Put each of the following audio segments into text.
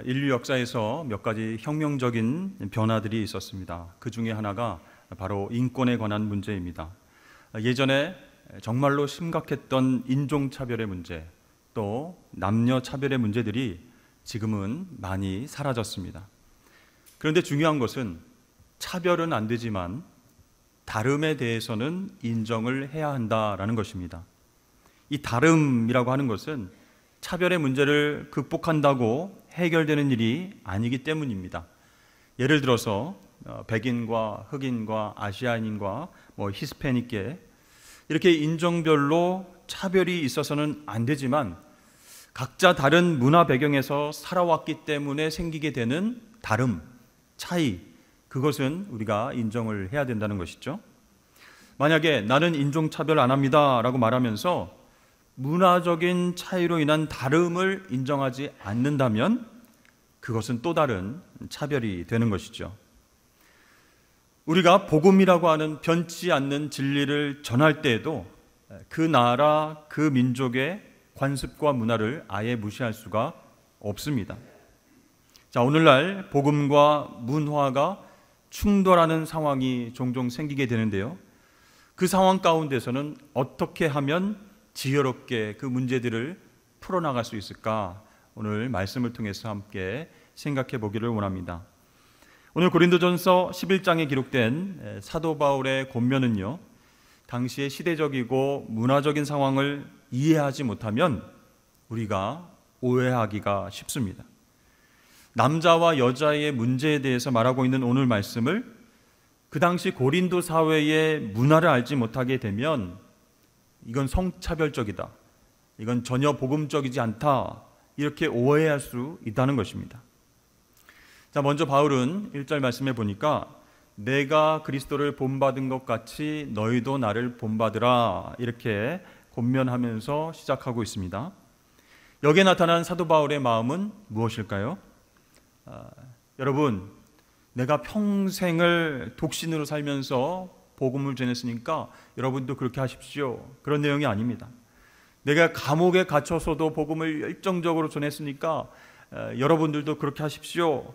인류 역사에서 몇 가지 혁명적인 변화들이 있었습니다. 그 중에 하나가 바로 인권에 관한 문제입니다. 예전에 정말로 심각했던 인종차별의 문제, 또 남녀차별의 문제들이 지금은 많이 사라졌습니다. 그런데 중요한 것은 차별은 안 되지만 다름에 대해서는 인정을 해야 한다라는 것입니다. 이 다름이라고 하는 것은 차별의 문제를 극복한다고 해결되는 일이 아니기 때문입니다. 예를 들어서 백인과 흑인과 아시아인과 히스패닉계 이렇게 인종별로 차별이 있어서는 안 되지만 각자 다른 문화 배경에서 살아왔기 때문에 생기게 되는 다름, 차이, 그것은 우리가 인정을 해야 된다는 것이죠. 만약에 나는 인종차별 안 합니다 라고 말하면서 문화적인 차이로 인한 다름을 인정하지 않는다면 그것은 또 다른 차별이 되는 것이죠. 우리가 복음이라고 하는 변치 않는 진리를 전할 때에도 그 나라, 그 민족의 관습과 문화를 아예 무시할 수가 없습니다. 자, 오늘날 복음과 문화가 충돌하는 상황이 종종 생기게 되는데요. 그 상황 가운데서는 어떻게 하면 지혜롭게 그 문제들을 풀어나갈 수 있을까? 오늘 말씀을 통해서 함께 생각해 보기를 원합니다. 오늘 고린도전서 11장에 기록된 사도 바울의 권면은요, 당시의 시대적이고 문화적인 상황을 이해하지 못하면 우리가 오해하기가 쉽습니다. 남자와 여자의 문제에 대해서 말하고 있는 오늘 말씀을 그 당시 고린도 사회의 문화를 알지 못하게 되면 이건 성차별적이다, 이건 전혀 복음적이지 않다, 이렇게 오해할 수 있다는 것입니다. 자, 먼저 바울은 1절 말씀해 보니까 내가 그리스도를 본받은 것 같이 너희도 나를 본받으라, 이렇게 권면하면서 시작하고 있습니다. 여기에 나타난 사도 바울의 마음은 무엇일까요? 여러분, 내가 평생을 독신으로 살면서 복음을 전했으니까 여러분도 그렇게 하십시오, 그런 내용이 아닙니다. 내가 감옥에 갇혀서도 복음을 열정적으로 전했으니까 여러분들도 그렇게 하십시오,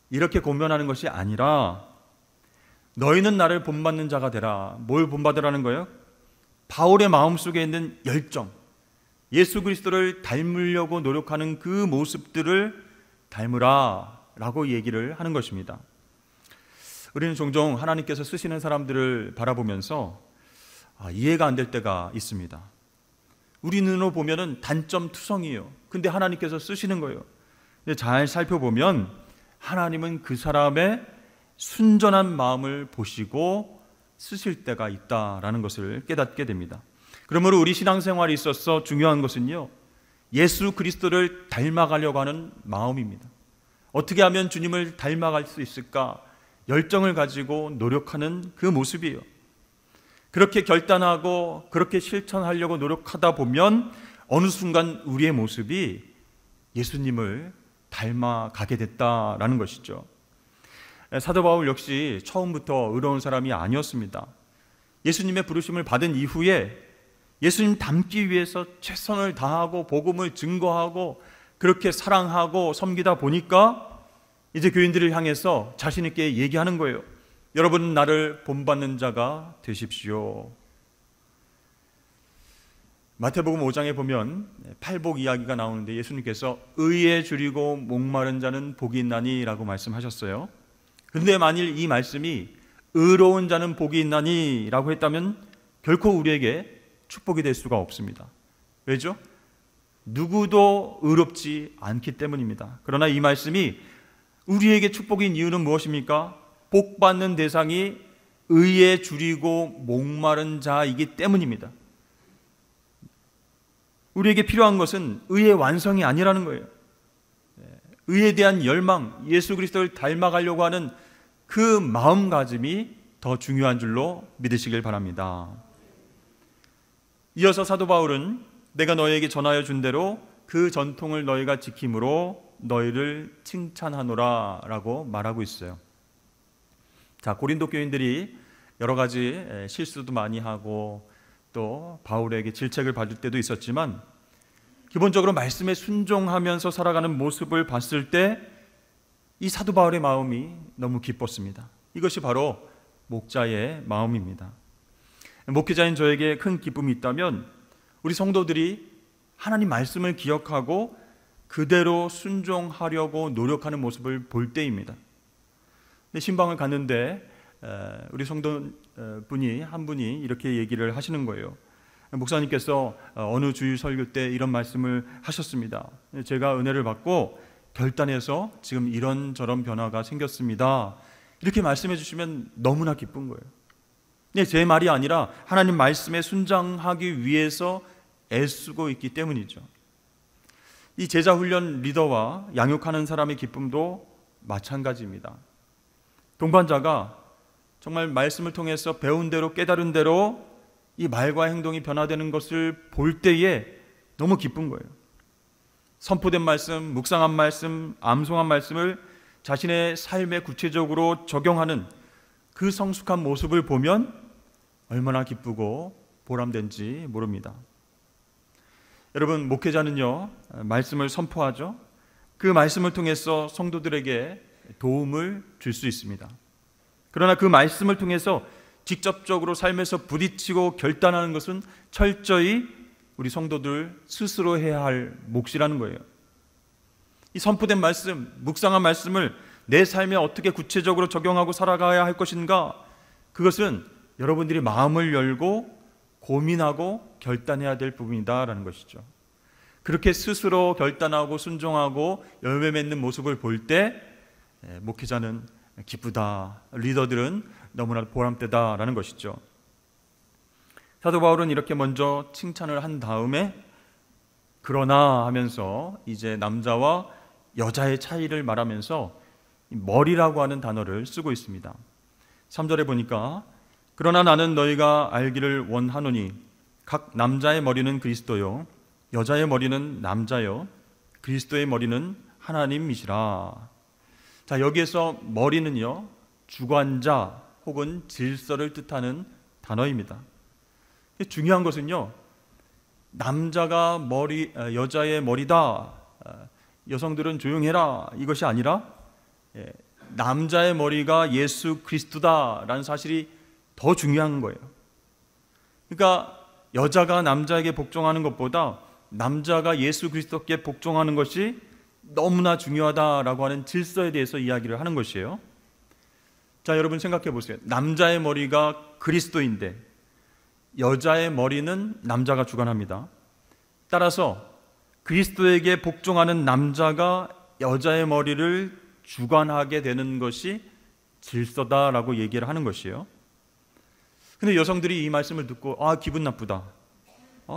이렇게 권면하는 것이 아니라 너희는 나를 본받는 자가 되라. 뭘 본받으라는 거예요? 바울의 마음속에 있는 열정, 예수 그리스도를 닮으려고 노력하는 그 모습들을 닮으라 라고 얘기를 하는 것입니다. 우리는 종종 하나님께서 쓰시는 사람들을 바라보면서 이해가 안 될 때가 있습니다. 우리 눈으로 보면은 단점투성이에요. 근데 하나님께서 쓰시는 거예요. 근데 잘 살펴보면 하나님은 그 사람의 순전한 마음을 보시고 쓰실 때가 있다라는 것을 깨닫게 됩니다. 그러므로 우리 신앙생활에 있어서 중요한 것은요, 예수 그리스도를 닮아가려고 하는 마음입니다. 어떻게 하면 주님을 닮아갈 수 있을까? 열정을 가지고 노력하는 그 모습이에요. 그렇게 결단하고 그렇게 실천하려고 노력하다 보면 어느 순간 우리의 모습이 예수님을 닮아가게 됐다라는 것이죠. 사도 바울 역시 처음부터 의로운 사람이 아니었습니다. 예수님의 부르심을 받은 이후에 예수님 닮기 위해서 최선을 다하고 복음을 증거하고 그렇게 사랑하고 섬기다 보니까 이제 교인들을 향해서 자신 있게 얘기하는 거예요. 여러분은 나를 본받는 자가 되십시오. 마태복음 5장에 보면 팔복 이야기가 나오는데 예수님께서 의에 줄이고 목마른 자는 복이 있나니 라고 말씀하셨어요. 근데 만일 이 말씀이 의로운 자는 복이 있나니 라고 했다면 결코 우리에게 축복이 될 수가 없습니다. 왜죠? 누구도 의롭지 않기 때문입니다. 그러나 이 말씀이 우리에게 축복인 이유는 무엇입니까? 복 받는 대상이 의에 줄이고 목마른 자이기 때문입니다. 우리에게 필요한 것은 의의 완성이 아니라는 거예요. 의에 대한 열망, 예수 그리스도를 닮아가려고 하는 그 마음가짐이 더 중요한 줄로 믿으시길 바랍니다. 이어서 사도 바울은 내가 너희에게 전하여 준 대로 그 전통을 너희가 지킴으로 너희를 칭찬하노라 라고 말하고 있어요. 자, 고린도 교인들이 여러 가지 실수도 많이 하고 또 바울에게 질책을 받을 때도 있었지만 기본적으로 말씀에 순종하면서 살아가는 모습을 봤을 때 이 사도 바울의 마음이 너무 기뻤습니다. 이것이 바로 목자의 마음입니다. 목회자인 저에게 큰 기쁨이 있다면 우리 성도들이 하나님 말씀을 기억하고 그대로 순종하려고 노력하는 모습을 볼 때입니다. 신방을 갔는데 우리 성도분이 한 분이 이렇게 얘기를 하시는 거예요. 목사님께서 어느 주일 설교 때 이런 말씀을 하셨습니다. 제가 은혜를 받고 결단해서 지금 이런저런 변화가 생겼습니다. 이렇게 말씀해 주시면 너무나 기쁜 거예요. 제 말이 아니라 하나님 말씀에 순종하기 위해서 애쓰고 있기 때문이죠. 이 제자 훈련 리더와 양육하는 사람의 기쁨도 마찬가지입니다. 동반자가 정말 말씀을 통해서 배운 대로 깨달은 대로 이 말과 행동이 변화되는 것을 볼 때에 너무 기쁜 거예요. 선포된 말씀, 묵상한 말씀, 암송한 말씀을 자신의 삶에 구체적으로 적용하는 그 성숙한 모습을 보면 얼마나 기쁘고 보람된지 모릅니다. 여러분, 목회자는요, 말씀을 선포하죠. 그 말씀을 통해서 성도들에게 도움을 줄 수 있습니다. 그러나 그 말씀을 통해서 직접적으로 삶에서 부딪히고 결단하는 것은 철저히 우리 성도들 스스로 해야 할 몫이라는 거예요. 이 선포된 말씀, 묵상한 말씀을 내 삶에 어떻게 구체적으로 적용하고 살아가야 할 것인가, 그것은 여러분들이 마음을 열고 고민하고 결단해야 될 부분이다라는 것이죠. 그렇게 스스로 결단하고 순종하고 열매 맺는 모습을 볼 때 목회자는 기쁘다, 리더들은 너무나 보람되다라는 것이죠. 사도 바울은 이렇게 먼저 칭찬을 한 다음에 그러나 하면서 이제 남자와 여자의 차이를 말하면서 머리라고 하는 단어를 쓰고 있습니다. 3절에 보니까 그러나 나는 너희가 알기를 원하노니 각 남자의 머리는 그리스도요 여자의 머리는 남자요 그리스도의 머리는 하나님이시라. 자, 여기에서 머리는요 주관자 혹은 질서를 뜻하는 단어입니다. 중요한 것은요, 남자가 여자의 머리다, 여성들은 조용해라, 이것이 아니라 남자의 머리가 예수 그리스도다라는 사실이 더 중요한 거예요. 그러니까 여자가 남자에게 복종하는 것보다 남자가 예수 그리스도께 복종하는 것이 너무나 중요하다라고 하는 질서에 대해서 이야기를 하는 것이에요. 자, 여러분 생각해 보세요. 남자의 머리가 그리스도인데 여자의 머리는 남자가 주관합니다. 따라서 그리스도에게 복종하는 남자가 여자의 머리를 주관하게 되는 것이 질서다라고 얘기를 하는 것이에요. 근데 여성들이 이 말씀을 듣고 기분 나쁘다,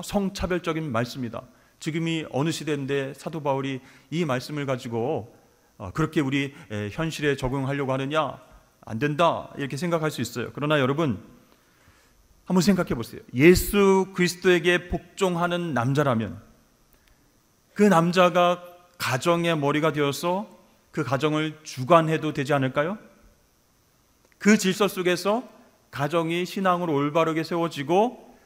성차별적인 말씀이다, 지금이 어느 시대인데 사도 바울이 이 말씀을 가지고 그렇게 우리 현실에 적용하려고 하느냐, 안 된다, 이렇게 생각할 수 있어요. 그러나 여러분 한번 생각해 보세요. 예수 그리스도에게 복종하는 남자라면 그 남자가 가정의 머리가 되어서 그 가정을 주관해도 되지 않을까요? 그 질서 속에서 가정이 신앙으로 올바르게 세워지고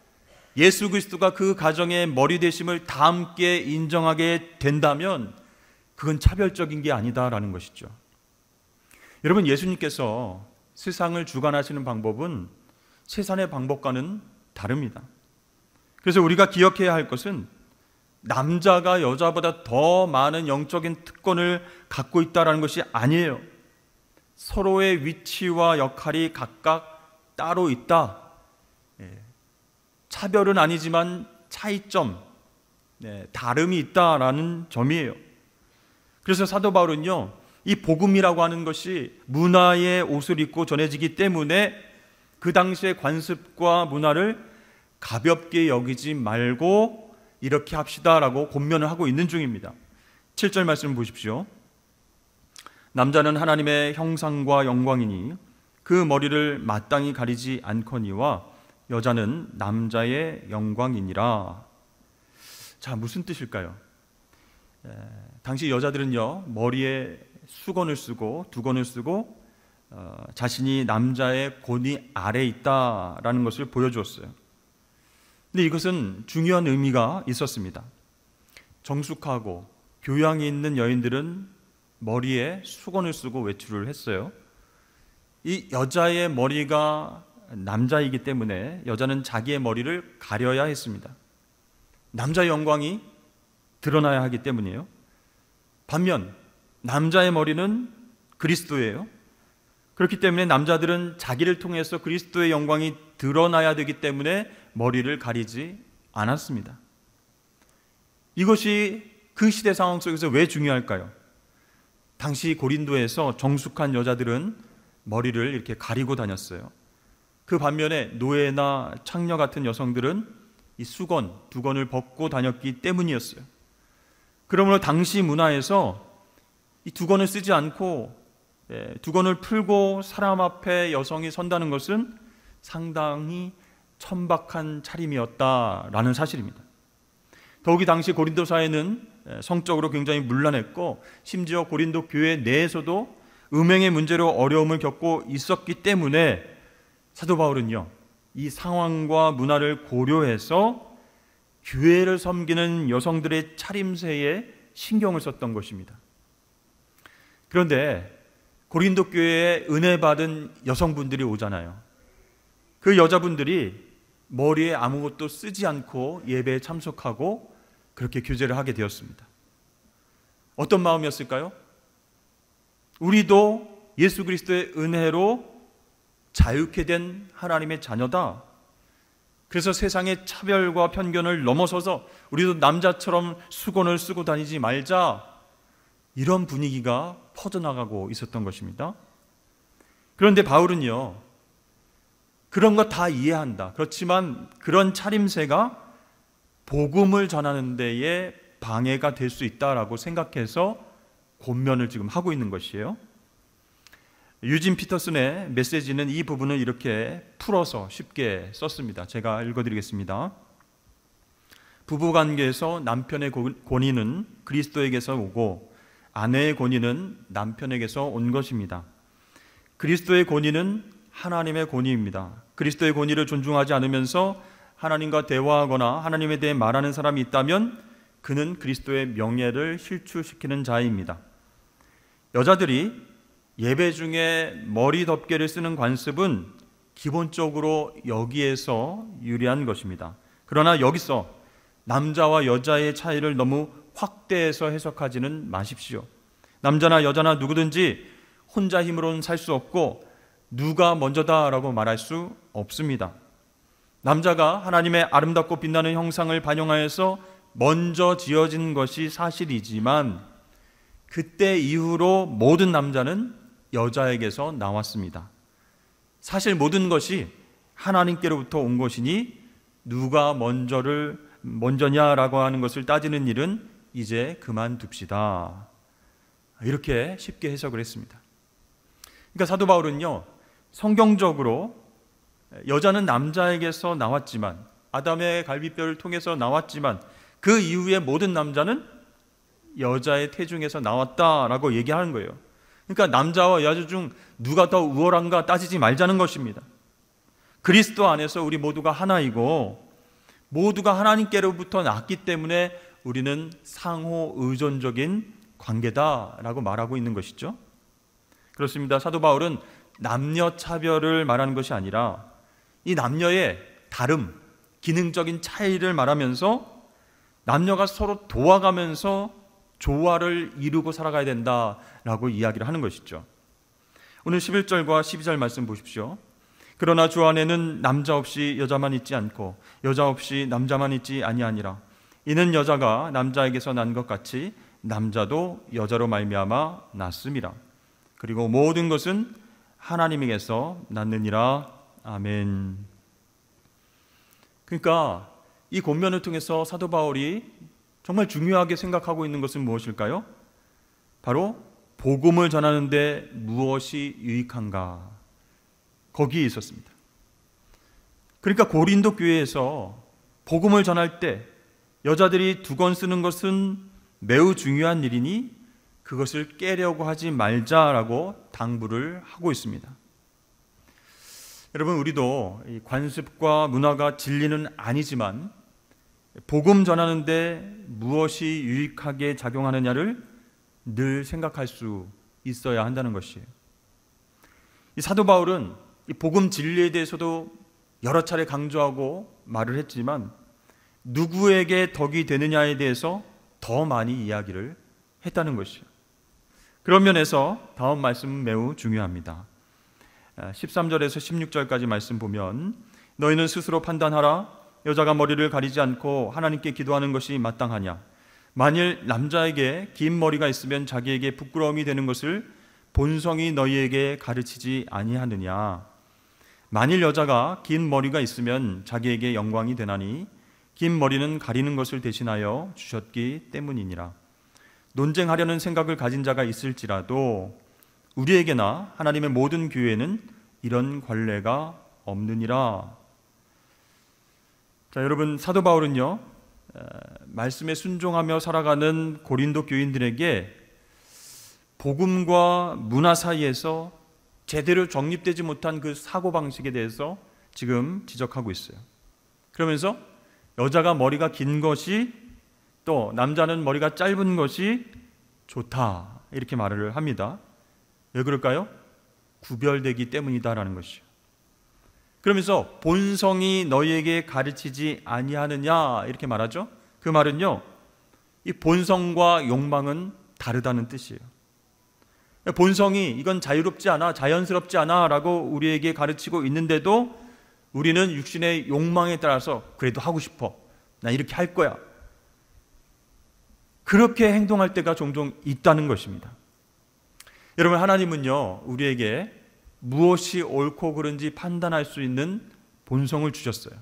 예수 그리스도가 그 가정의 머리 되심을 다 함께 인정하게 된다면 그건 차별적인 게 아니다라는 것이죠. 여러분, 예수님께서 세상을 주관하시는 방법은 세상의 방법과는 다릅니다. 그래서 우리가 기억해야 할 것은 남자가 여자보다 더 많은 영적인 특권을 갖고 있다는 것이 아니에요. 서로의 위치와 역할이 각각 따로 있다. 차별은 아니지만 차이점, 다름이 있다라는 점이에요. 그래서 사도 바울은요, 이 복음이라고 하는 것이 문화의 옷을 입고 전해지기 때문에 그 당시의 관습과 문화를 가볍게 여기지 말고 이렇게 합시다라고 권면을 하고 있는 중입니다. 7절 말씀 보십시오. 남자는 하나님의 형상과 영광이니 그 머리를 마땅히 가리지 않거니와 여자는 남자의 영광이니라. 자, 무슨 뜻일까요? 당시 여자들은요 머리에 수건을 쓰고 두건을 쓰고 자신이 남자의 권위 아래에 있다라는 것을 보여주었어요. 근데 이것은 중요한 의미가 있었습니다. 정숙하고 교양이 있는 여인들은 머리에 수건을 쓰고 외출을 했어요. 이 여자의 머리가 남자이기 때문에 여자는 자기의 머리를 가려야 했습니다. 남자의 영광이 드러나야 하기 때문이에요. 반면 남자의 머리는 그리스도예요. 그렇기 때문에 남자들은 자기를 통해서 그리스도의 영광이 드러나야 되기 때문에 머리를 가리지 않았습니다. 이것이 그 시대 상황 속에서 왜 중요할까요? 당시 고린도에서 정숙한 여자들은 머리를 이렇게 가리고 다녔어요. 그 반면에 노예나 창녀 같은 여성들은 이 수건, 두건을 벗고 다녔기 때문이었어요. 그러므로 당시 문화에서 이 두건을 쓰지 않고 두건을 풀고 사람 앞에 여성이 선다는 것은 상당히 천박한 차림이었다라는 사실입니다. 더욱이 당시 고린도 사회는 성적으로 굉장히 문란했고 심지어 고린도 교회 내에서도 음행의 문제로 어려움을 겪고 있었기 때문에 사도 바울은요, 이 상황과 문화를 고려해서 교회를 섬기는 여성들의 차림새에 신경을 썼던 것입니다. 그런데 고린도 교회에 은혜 받은 여성분들이 오잖아요. 그 여자분들이 머리에 아무것도 쓰지 않고 예배에 참석하고 그렇게 교제를 하게 되었습니다. 어떤 마음이었을까요? 우리도 예수 그리스도의 은혜로 자유케 된 하나님의 자녀다. 그래서 세상의 차별과 편견을 넘어서서 우리도 남자처럼 수건을 쓰고 다니지 말자. 이런 분위기가 퍼져나가고 있었던 것입니다. 그런데 바울은요, 그런 거 다 이해한다. 그렇지만 그런 차림새가 복음을 전하는 데에 방해가 될 수 있다라고 생각해서 권면을 지금 하고 있는 것이에요. 유진 피터슨의 메시지는 이 부분을 이렇게 풀어서 쉽게 썼습니다. 제가 읽어드리겠습니다. 부부관계에서 남편의 권위는 그리스도에게서 오고 아내의 권위는 남편에게서 온 것입니다. 그리스도의 권위는 하나님의 권위입니다. 그리스도의 권위를 존중하지 않으면서 하나님과 대화하거나 하나님에 대해 말하는 사람이 있다면 그는 그리스도의 명예를 실추시키는 자입니다. 여자들이 예배 중에 머리 덮개를 쓰는 관습은 기본적으로 여기에서 유리한 것입니다. 그러나 여기서 남자와 여자의 차이를 너무 확대해서 해석하지는 마십시오. 남자나 여자나 누구든지 혼자 힘으로는 살 수 없고 누가 먼저다라고 말할 수 없습니다. 남자가 하나님의 아름답고 빛나는 형상을 반영하여서 먼저 지어진 것이 사실이지만 그때 이후로 모든 남자는 여자에게서 나왔습니다. 사실 모든 것이 하나님께로부터 온 것이니 누가 먼저냐라고 하는 것을 따지는 일은 이제 그만둡시다. 이렇게 쉽게 해석을 했습니다. 그러니까 사도 바울은요, 성경적으로 여자는 남자에게서 나왔지만, 아담의 갈비뼈를 통해서 나왔지만 그 이후에 모든 남자는 여자의 태중에서 나왔다라고 얘기하는 거예요. 그러니까 남자와 여자 중 누가 더 우월한가 따지지 말자는 것입니다. 그리스도 안에서 우리 모두가 하나이고 모두가 하나님께로부터 났기 때문에 우리는 상호 의존적인 관계다라고 말하고 있는 것이죠. 그렇습니다. 사도 바울은 남녀 차별을 말하는 것이 아니라 이 남녀의 다름, 기능적인 차이를 말하면서 남녀가 서로 도와가면서 조화를 이루고 살아가야 된다라고 이야기를 하는 것이죠. 오늘 11절과 12절 말씀 보십시오. 그러나 주 안에는 남자 없이 여자만 있지 않고 여자 없이 남자만 있지 아니하니라. 이는 여자가 남자에게서 난 것 같이 남자도 여자로 말미암아 났음이라. 그리고 모든 것은 하나님에게서 났느니라. 아멘. 그러니까 이 권면을 통해서 사도 바울이 정말 중요하게 생각하고 있는 것은 무엇일까요? 바로 복음을 전하는데 무엇이 유익한가? 거기에 있었습니다. 그러니까 고린도 교회에서 복음을 전할 때 여자들이 두건 쓰는 것은 매우 중요한 일이니 그것을 깨려고 하지 말자라고 당부를 하고 있습니다. 여러분, 우리도 이 관습과 문화가 진리는 아니지만 복음 전하는데 무엇이 유익하게 작용하느냐를 늘 생각할 수 있어야 한다는 것이에요. 이 사도 바울은 이 복음 진리에 대해서도 여러 차례 강조하고 말을 했지만 누구에게 덕이 되느냐에 대해서 더 많이 이야기를 했다는 것이에요. 그런 면에서 다음 말씀은 매우 중요합니다. 13절에서 16절까지 말씀 보면 너희는 스스로 판단하라. 여자가 머리를 가리지 않고 하나님께 기도하는 것이 마땅하냐. 만일 남자에게 긴 머리가 있으면 자기에게 부끄러움이 되는 것을 본성이 너희에게 가르치지 아니하느냐. 만일 여자가 긴 머리가 있으면 자기에게 영광이 되나니 긴 머리는 가리는 것을 대신하여 주셨기 때문이니라. 논쟁하려는 생각을 가진 자가 있을지라도 우리에게나 하나님의 모든 교회는 이런 관례가 없느니라. 자, 여러분, 사도 바울은요 말씀에 순종하며 살아가는 고린도 교인들에게 복음과 문화 사이에서 제대로 정립되지 못한 그 사고방식에 대해서 지금 지적하고 있어요. 그러면서 여자가 머리가 긴 것이 또 남자는 머리가 짧은 것이 좋다 이렇게 말을 합니다. 왜 그럴까요? 구별되기 때문이다라는 것이요. 그러면서 본성이 너희에게 가르치지 아니하느냐 이렇게 말하죠. 그 말은요, 이 본성과 욕망은 다르다는 뜻이에요. 본성이 이건 자유롭지 않아, 자연스럽지 않아 라고 우리에게 가르치고 있는데도 우리는 육신의 욕망에 따라서 그래도 하고 싶어, 나 이렇게 할 거야, 그렇게 행동할 때가 종종 있다는 것입니다. 여러분, 하나님은요 우리에게 무엇이 옳고 그른지 판단할 수 있는 본성을 주셨어요.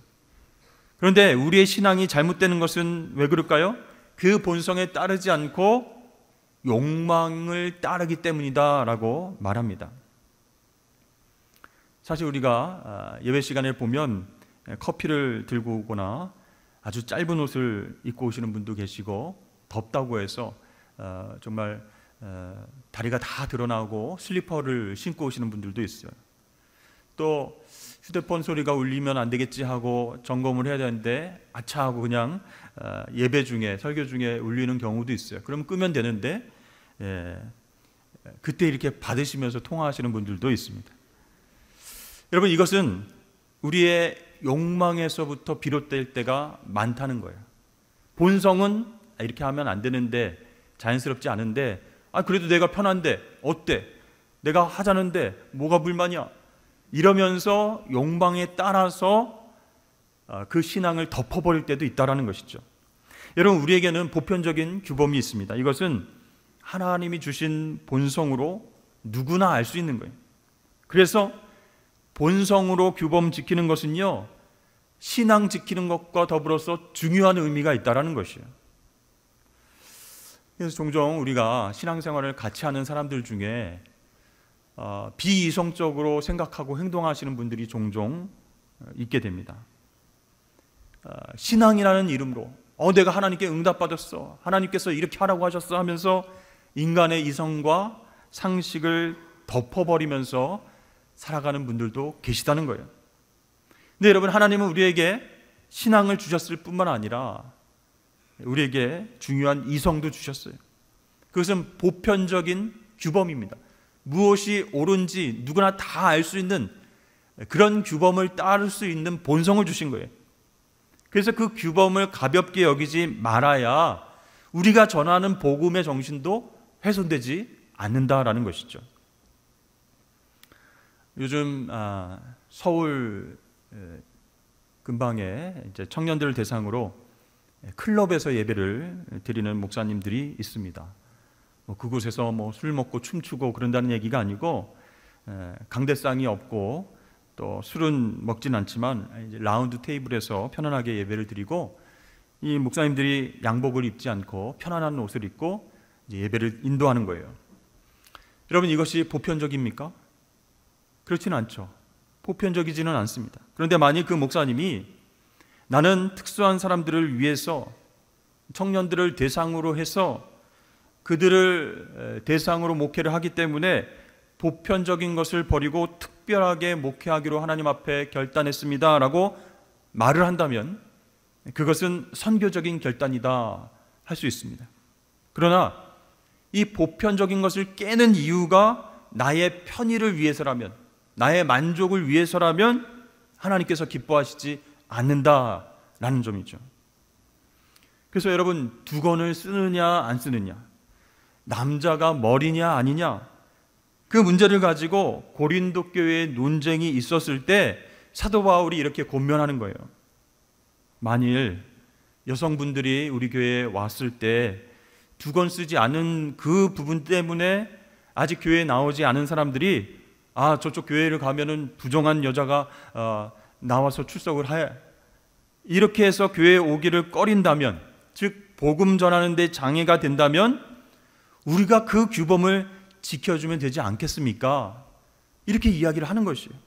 그런데 우리의 신앙이 잘못되는 것은 왜 그럴까요? 그 본성에 따르지 않고 욕망을 따르기 때문이다 라고 말합니다. 사실 우리가 예배 시간에 보면 커피를 들고 오거나 아주 짧은 옷을 입고 오시는 분도 계시고 덥다고 해서 정말 다리가 다 드러나고 슬리퍼를 신고 오시는 분들도 있어요. 또 휴대폰 소리가 울리면 안 되겠지 하고 점검을 해야 되는데 아차 하고 그냥 예배 중에 설교 중에 울리는 경우도 있어요. 그럼 끄면 되는데 그때 이렇게 받으시면서 통화하시는 분들도 있습니다. 여러분, 이것은 우리의 욕망에서부터 비롯될 때가 많다는 거예요. 본성은 이렇게 하면 안 되는데, 자연스럽지 않은데, 그래도 내가 편한데 어때? 내가 하자는데 뭐가 불만이야? 이러면서 욕망에 따라서 그 신앙을 덮어버릴 때도 있다는 것이죠. 여러분, 우리에게는 보편적인 규범이 있습니다. 이것은 하나님이 주신 본성으로 누구나 알 수 있는 거예요. 그래서 본성으로 규범 지키는 것은요, 신앙 지키는 것과 더불어서 중요한 의미가 있다는 것이에요. 그래서 종종 우리가 신앙생활을 같이 하는 사람들 중에 비이성적으로 생각하고 행동하시는 분들이 종종 있게 됩니다. 신앙이라는 이름으로 내가 하나님께 응답받았어, 하나님께서 이렇게 하라고 하셨어 하면서 인간의 이성과 상식을 덮어버리면서 살아가는 분들도 계시다는 거예요. 근데 여러분, 하나님은 우리에게 신앙을 주셨을 뿐만 아니라 우리에게 중요한 이성도 주셨어요. 그것은 보편적인 규범입니다. 무엇이 옳은지 누구나 다 알 수 있는 그런 규범을 따를 수 있는 본성을 주신 거예요. 그래서 그 규범을 가볍게 여기지 말아야 우리가 전하는 복음의 정신도 훼손되지 않는다라는 것이죠. 요즘 서울 근방에 이제 청년들을 대상으로 클럽에서 예배를 드리는 목사님들이 있습니다. 그곳에서 술 먹고 춤추고 그런다는 얘기가 아니고, 강대상이 없고 또 술은 먹진 않지만 이제 라운드 테이블에서 편안하게 예배를 드리고, 이 목사님들이 양복을 입지 않고 편안한 옷을 입고 이제 예배를 인도하는 거예요. 여러분, 이것이 보편적입니까? 그렇지는 않죠. 보편적이지는 않습니다. 그런데 만일 그 목사님이 나는 특수한 사람들을 위해서 청년들을 대상으로 해서 그들을 대상으로 목회를 하기 때문에 보편적인 것을 버리고 특별하게 목회하기로 하나님 앞에 결단했습니다 라고 말을 한다면 그것은 선교적인 결단이다 할 수 있습니다. 그러나 이 보편적인 것을 깨는 이유가 나의 편의를 위해서라면, 나의 만족을 위해서라면 하나님께서 기뻐하시지 않는다라는 점이죠. 그래서 여러분, 두건을 쓰느냐 안 쓰느냐, 남자가 머리냐 아니냐, 그 문제를 가지고 고린도 교회에 논쟁이 있었을 때 사도 바울이 이렇게 권면하는 거예요. 만일 여성분들이 우리 교회에 왔을 때 두건 쓰지 않은 그 부분 때문에 아직 교회에 나오지 않은 사람들이 저쪽 교회를 가면은 부정한 여자가 나와서 출석을 해, 이렇게 해서 교회에 오기를 꺼린다면, 즉 복음 전하는 데 장애가 된다면 우리가 그 규범을 지켜주면 되지 않겠습니까? 이렇게 이야기를 하는 것이에요.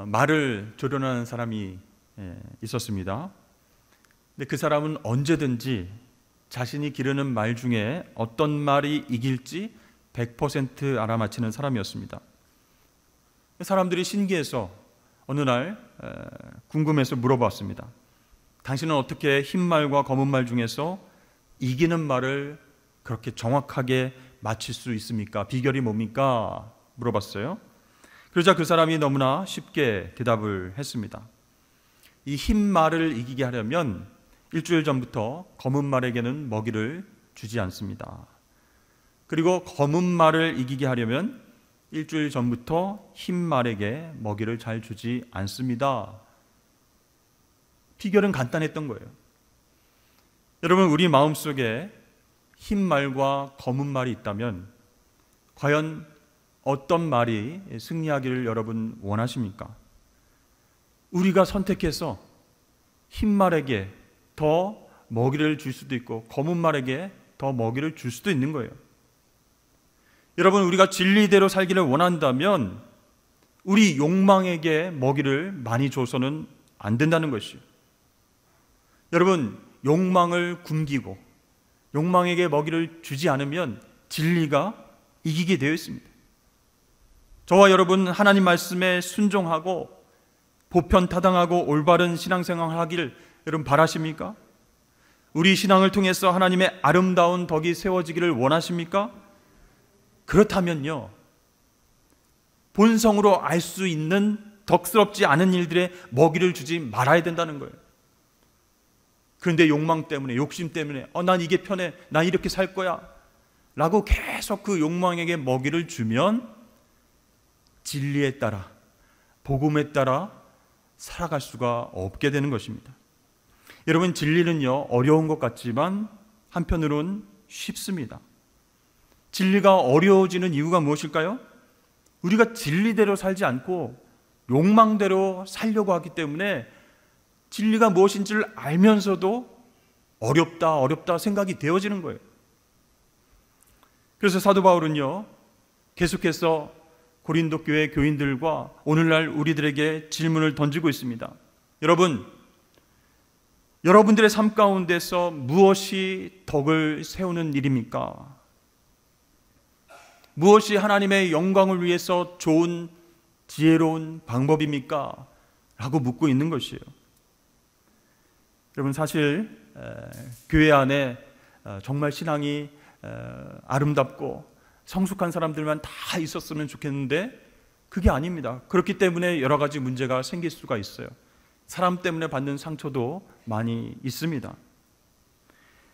말을 조련하는 사람이 있었습니다. 근데 그 사람은 언제든지 자신이 기르는 말 중에 어떤 말이 이길지 100% 알아맞히는 사람이었습니다. 사람들이 신기해서 어느 날 궁금해서 물어봤습니다. 당신은 어떻게 흰 말과 검은 말 중에서 이기는 말을 그렇게 정확하게 맞힐 수 있습니까? 비결이 뭡니까? 물어봤어요. 그러자 그 사람이 너무나 쉽게 대답을 했습니다. 이 흰 말을 이기게 하려면 일주일 전부터 검은 말에게는 먹이를 주지 않습니다. 그리고 검은 말을 이기게 하려면 일주일 전부터 흰 말에게 먹이를 잘 주지 않습니다. 비결은 간단했던 거예요. 여러분, 우리 마음속에 흰 말과 검은 말이 있다면 과연 어떤 말이 승리하기를 여러분 원하십니까? 우리가 선택해서 흰 말에게 더 먹이를 줄 수도 있고 검은 말에게 더 먹이를 줄 수도 있는 거예요. 여러분, 우리가 진리대로 살기를 원한다면 우리 욕망에게 먹이를 많이 줘서는 안 된다는 것이에요. 여러분, 욕망을 굶기고 욕망에게 먹이를 주지 않으면 진리가 이기게 되어 있습니다. 저와 여러분, 하나님 말씀에 순종하고 보편타당하고 올바른 신앙생활을 하기를 여러분 바라십니까? 우리 신앙을 통해서 하나님의 아름다운 덕이 세워지기를 원하십니까? 그렇다면요, 본성으로 알 수 있는 덕스럽지 않은 일들에 먹이를 주지 말아야 된다는 거예요. 그런데 욕망 때문에, 욕심 때문에 난 이게 편해, 난 이렇게 살 거야 라고 계속 그 욕망에게 먹이를 주면 진리에 따라, 복음에 따라 살아갈 수가 없게 되는 것입니다. 여러분, 진리는요, 어려운 것 같지만 한편으로는 쉽습니다. 진리가 어려워지는 이유가 무엇일까요? 우리가 진리대로 살지 않고 욕망대로 살려고 하기 때문에 진리가 무엇인지를 알면서도 어렵다 생각이 되어지는 거예요. 그래서 사도 바울은요, 계속해서 고린도 교회 교인들과 오늘날 우리들에게 질문을 던지고 있습니다. 여러분들의 삶 가운데서 무엇이 덕을 세우는 일입니까? 무엇이 하나님의 영광을 위해서 좋은 지혜로운 방법입니까? 라고 묻고 있는 것이에요. 여러분, 사실 교회 안에 정말 신앙이 아름답고 성숙한 사람들만 다 있었으면 좋겠는데 그게 아닙니다. 그렇기 때문에 여러 가지 문제가 생길 수가 있어요. 사람 때문에 받는 상처도 많이 있습니다.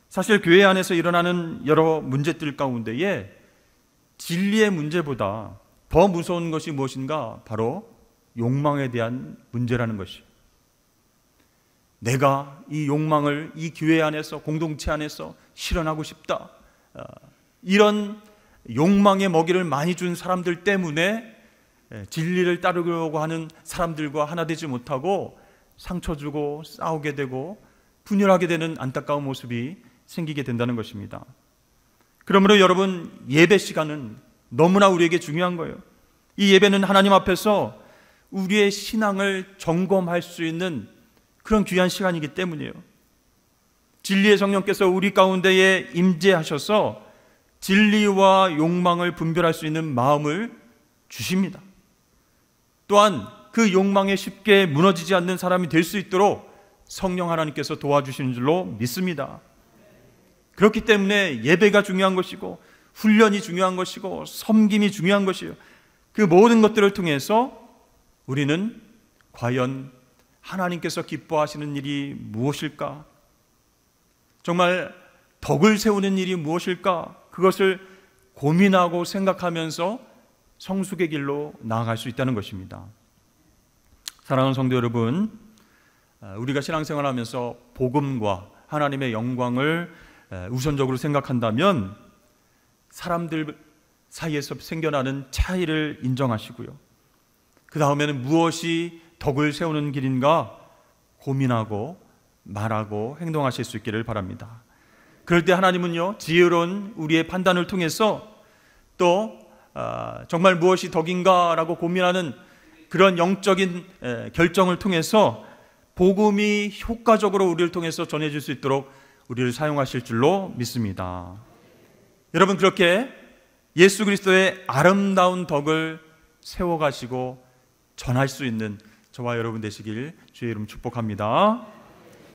사실 교회 안에서 일어나는 여러 문제들 가운데에 진리의 문제보다 더 무서운 것이 무엇인가? 바로 욕망에 대한 문제라는 것이에요. 내가 이 욕망을 이 교회 안에서, 공동체 안에서 실현하고 싶다, 이런 욕망의 먹이를 많이 준 사람들 때문에 진리를 따르려고 하는 사람들과 하나 되지 못하고 상처 주고 싸우게 되고 분열하게 되는 안타까운 모습이 생기게 된다는 것입니다. 그러므로 여러분, 예배 시간은 너무나 우리에게 중요한 거예요. 이 예배는 하나님 앞에서 우리의 신앙을 점검할 수 있는 그런 귀한 시간이기 때문이에요. 진리의 성령께서 우리 가운데에 임재하셔서 진리와 욕망을 분별할 수 있는 마음을 주십니다. 또한 그 욕망에 쉽게 무너지지 않는 사람이 될 수 있도록 성령 하나님께서 도와주시는 줄로 믿습니다. 그렇기 때문에 예배가 중요한 것이고 훈련이 중요한 것이고 섬김이 중요한 것이에요. 그 모든 것들을 통해서 우리는 과연 하나님께서 기뻐하시는 일이 무엇일까? 정말 덕을 세우는 일이 무엇일까? 그것을 고민하고 생각하면서 성숙의 길로 나아갈 수 있다는 것입니다. 사랑하는 성도 여러분, 우리가 신앙생활하면서 복음과 하나님의 영광을 우선적으로 생각한다면 사람들 사이에서 생겨나는 차이를 인정하시고요, 그 다음에는 무엇이 덕을 세우는 길인가 고민하고 말하고 행동하실 수 있기를 바랍니다. 그럴 때 하나님은요, 지혜로운 우리의 판단을 통해서 또 정말 무엇이 덕인가라고 고민하는 그런 영적인 결정을 통해서 복음이 효과적으로 우리를 통해서 전해질 수 있도록 우리를 사용하실 줄로 믿습니다. 여러분, 그렇게 예수 그리스도의 아름다운 덕을 세워가시고 전할 수 있는 저와 여러분 되시길 주의 이름 축복합니다.